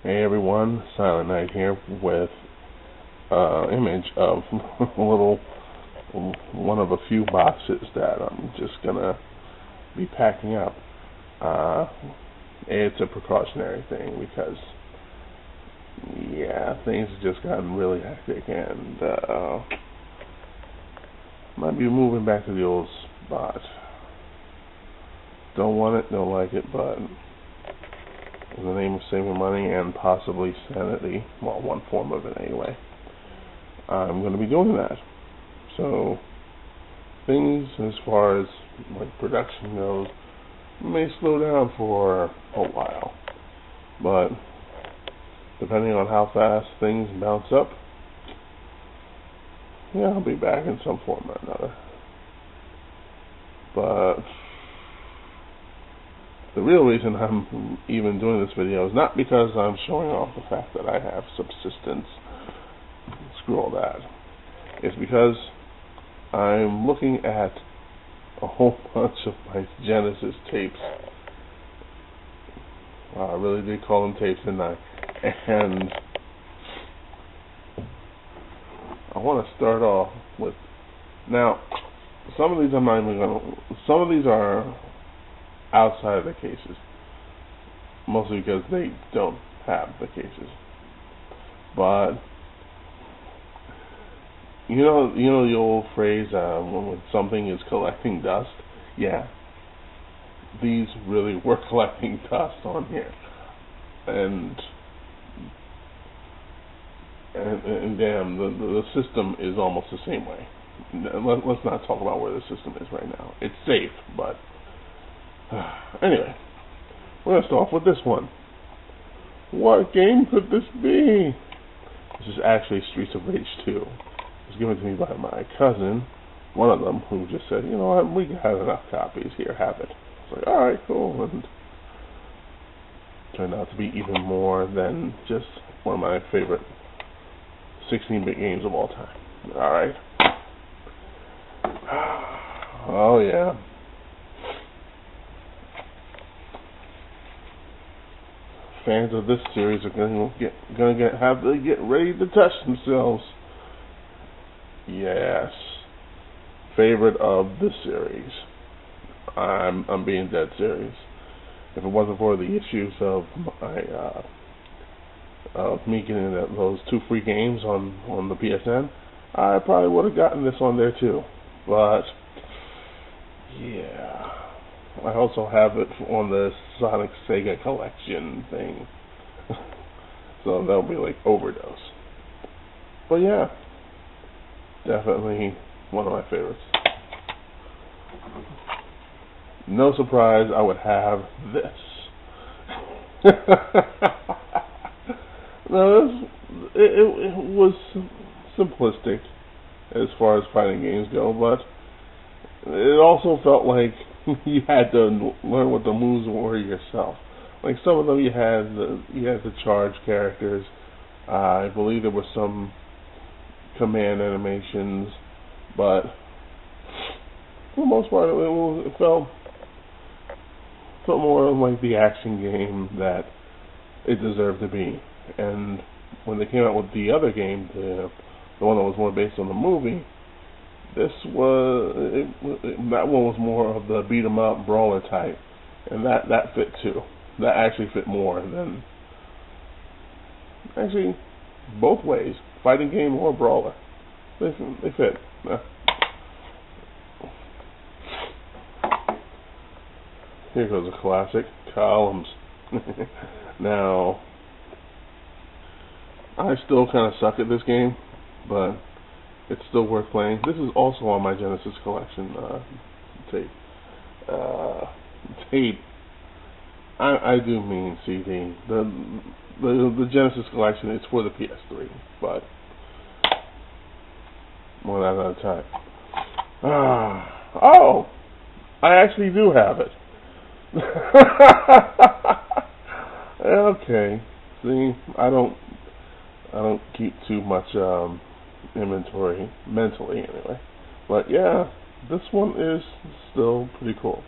Hey everyone, Silent Night here with image of a little one of a few boxes that I'm just gonna be packing up. Uh, it's a precautionary thing because things have just gotten really hectic and might be moving back to the old spot. Don't want it, don't like it, but in the name of saving money and possibly sanity, well, one form of it anyway, I'm going to be doing that. So things as far as like production goes may slow down for a while, but depending on how fast things bounce up, I'll be back in some form or another. But the real reason I'm even doing this video is not because I'm showing off the fact that I have subsistence. Screw all that. It's because I'm looking at a whole bunch of my Genesis tapes. I really did call them tapes, didn't I? And I want to start off with, now, some of these I'm not even going to, some of these are outside of the cases, mostly because they don't have the cases. But you know the old phrase, when something is collecting dust. Yeah, these really were collecting dust on here, and damn, the system is almost the same way. Let's not talk about where the system is right now. It's safe, but anyway, we're going to start off with this one. What game could this be? This is actually Streets of Rage 2. It was given to me by my cousin, one of them, who just said, you know what, we have enough copies, here, have it. I was like, alright, cool, and it turned out to be even more than just one of my favorite 16-bit games of all time. Alright. Oh yeah. Fans of this series are have to get ready to touch themselves. Yes, favorite of this series. I'm being dead serious. If it wasn't for the issues of my of me getting those 2 free games on the PSN, I probably would have gotten this on there too. But yeah. I also have it on the Sonic Sega collection thing. So that'll be like overdose. But yeah, definitely one of my favorites. No surprise I would have this. No, it was simplistic as far as fighting games go, but it also felt like you had to learn what the moves were yourself. Like some of them you had the charge characters. I believe there were some command animations, but for the most part it felt more like the action game that it deserved to be. And when they came out with the other game, the one that was more based on the movie, that one was more of the beat 'em up brawler type, and that fit too. That actually fit more than actually both ways, fighting game or brawler. They fit. Here goes a classic, columns. Now, I still kind of suck at this game, but it's still worth playing. This is also on my Genesis collection tape. Tape. I do mean CD. The Genesis collection is for the PS3, but one at a time. Oh, I actually do have it. Okay. See, I don't keep too much inventory mentally anyway, but yeah, this one is still pretty cool.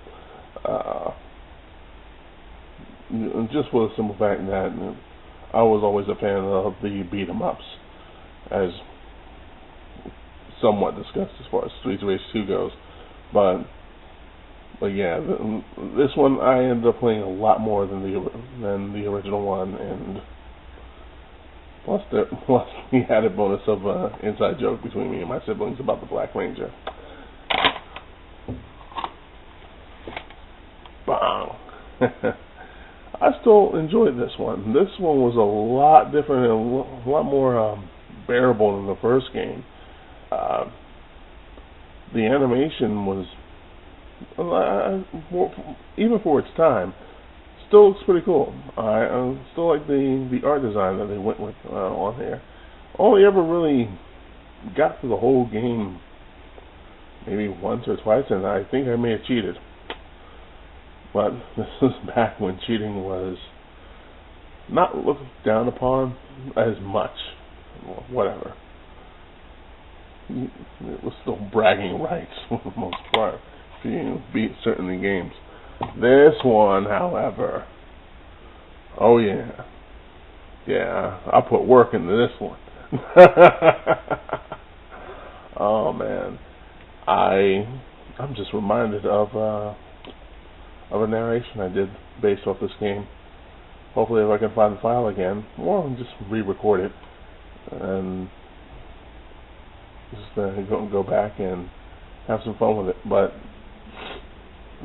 Just for the simple fact that I was always a fan of the beat 'em ups, as somewhat discussed as far as Streets of Rage 2 goes. But yeah, this one I ended up playing a lot more than the original one, and plus the added bonus of inside joke between me and my siblings about the Black Ranger. Bang! I still enjoyed this one. This one was a lot different and a lot more bearable than the first game. The animation was, even for its time, still looks pretty cool. I still like the art design that they went with on here. Only ever really got through the whole game maybe once or twice, and I think I may have cheated. But this was back when cheating was not looked down upon as much. Well, whatever. It was still bragging rights for the most part, if you beat certain games. This one, however, oh yeah, I put work into this one. Oh man, I'm just reminded of a narration I did based off this game. Hopefully, if I can find the file again, or just re-record it and just go back and have some fun with it. But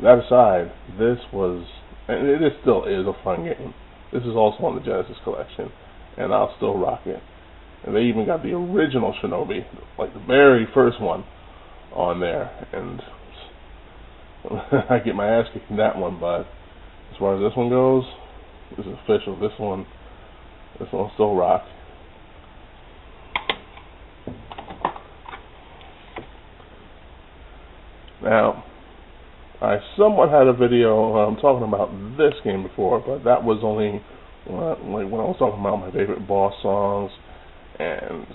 that aside, this was, and it still is a fun game. This is also on the Genesis collection, and I'll still rock it. And they even got the original Shinobi, like the very first one, on there. And I get my ass kicked in that one, but as far as this one goes, this is official. This one still rock. Now, I somewhat had a video talking about this game before, but that was only like when I was talking about my favorite boss songs, and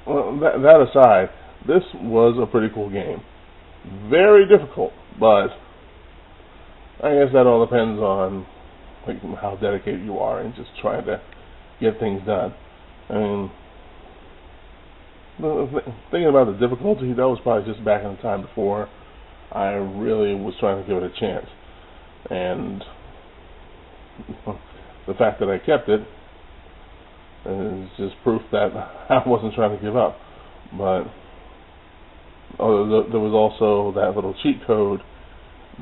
that aside, this was a pretty cool game. Very difficult, but I guess that all depends on like how dedicated you are and just trying to get things done. I mean, thinking about the difficulty, that was probably just back in the time before I really was trying to give it a chance. And the fact that I kept it is just proof that I wasn't trying to give up. But there was also that little cheat code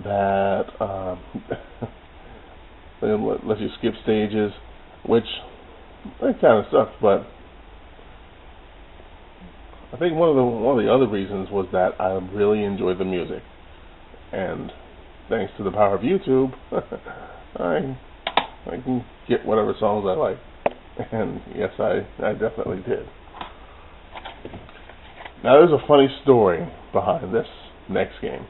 that lets you skip stages, which it kind of sucks, but I think one of the other reasons was that I really enjoyed the music, and thanks to the power of YouTube, I can get whatever songs I like, and yes, I definitely did. Now, there's a funny story behind this next game.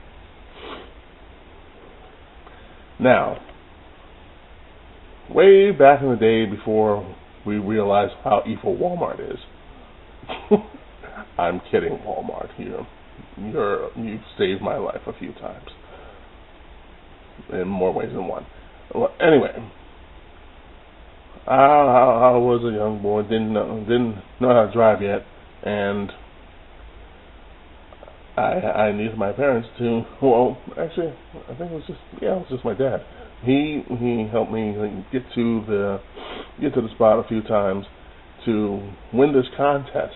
Now, way back in the day before we realized how evil Walmart is. I'm kidding, Walmart. You've saved my life a few times, in more ways than one. Well, anyway, I was a young boy, didn't know how to drive yet, and I needed my parents to. Well, actually, I think it was just my dad. He helped me get to the spot a few times to win this contest.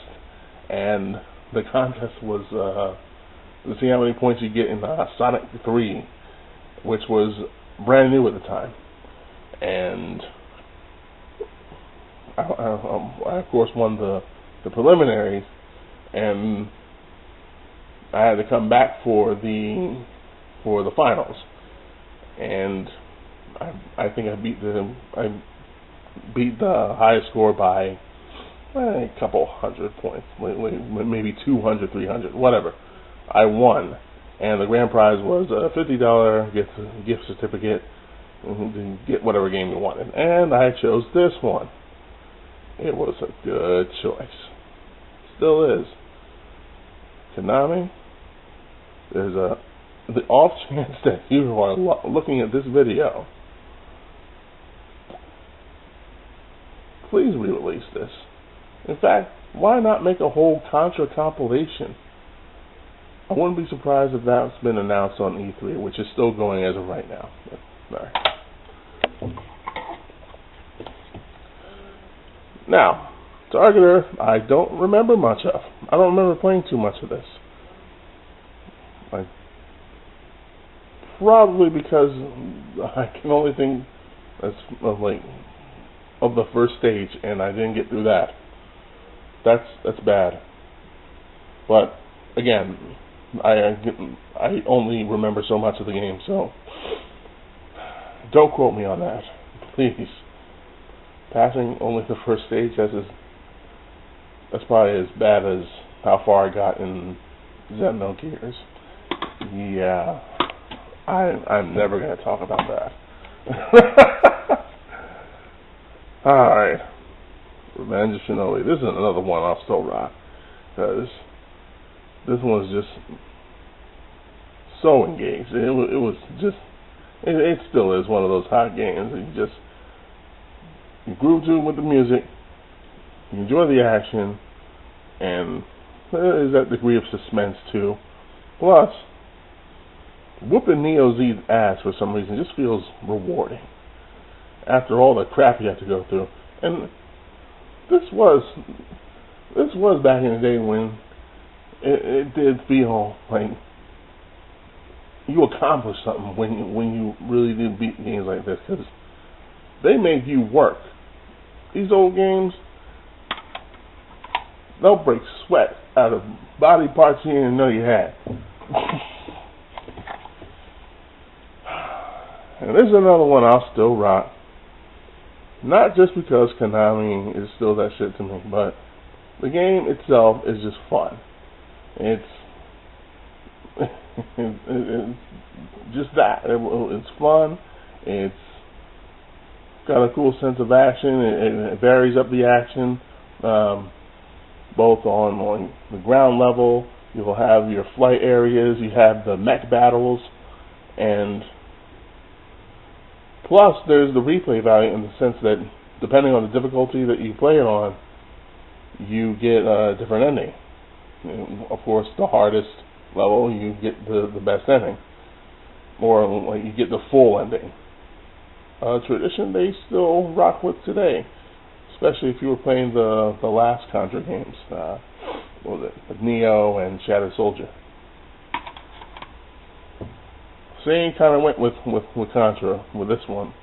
And the contest was to see how many points you get in Sonic 3, which was brand new at the time. And I of course won the preliminaries, and I had to come back for the finals. And I think I beat the highest score by a couple hundred points, maybe 200, 300, whatever. I won, and the grand prize was a $50 gift certificate to get whatever game you wanted, and I chose this one. It was a good choice. Still is. Konami, there's the off chance that you are looking at this video, please re-release this. In fact, why not make a whole Contra compilation? I wouldn't be surprised if that's been announced on E3, which is still going as of right now. But, all right. Now, Target Earth, I don't remember much of. I don't remember playing too much of this. Probably because I can only think of the first stage, and I didn't get through that. That's bad. But again, I only remember so much of the game, so don't quote me on that, please. Passing only the first stage, that's probably as bad as how far I got in Xenogears. Yeah, I'm never going to talk about that. Alright, Revenge of Shinobi. This is another one I'll still rock, because this one's just so engaged. It still is one of those hot games that you groove to with the music, you enjoy the action, and there's that degree of suspense too. Plus, whooping Neo Z's ass for some reason just feels rewarding after all the crap you have to go through. And this was back in the day when it did feel like you accomplished something when you really did beat games like this, because they made you work. These old games, they'll break sweat out of body parts you didn't know you had. And this is another one I'll still rock. Not just because Konami is still that shit to me, but the game itself is just fun. It's just that. It's fun. It's got a cool sense of action. It varies up the action, both on the ground level. You'll have your flight areas. You have the mech battles, and plus there's the replay value in the sense that depending on the difficulty that you play it on, you get a different ending. Of course, the hardest level, you get the best ending, or like you get the full ending. Tradition they still rock with today, especially if you were playing the last Contra games, what was it, Neo and Shadow Soldier. Same kind of went with Contra with this one,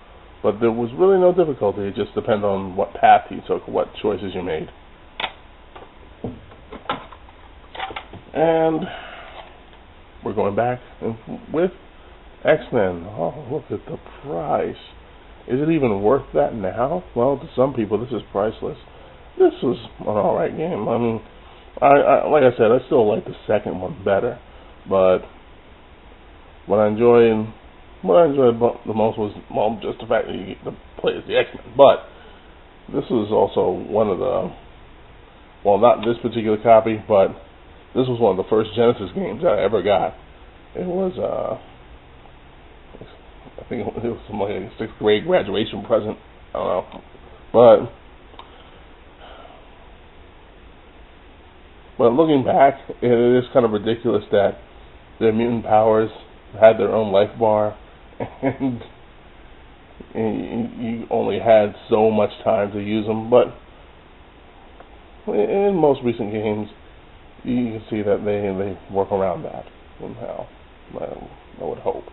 but there was really no difficulty. It just depended on what path you took, what choices you made. And we're going back with X-Men. Oh, look at the price. Is it even worth that now? Well, to some people, this is priceless. This was an alright game. I mean, I like I said, I still like the second one better, but what I enjoyed the most was, well, just the fact that you get to play as the X-Men. But this was also one of the, well, not this particular copy, but this was one of the first Genesis games I ever got. It was, I think it was like a 6th grade graduation present. I don't know. But looking back, it is kind of ridiculous that their mutant powers had their own life bar, and you only had so much time to use them. But in most recent games, you can see that they work around that somehow. I would hope.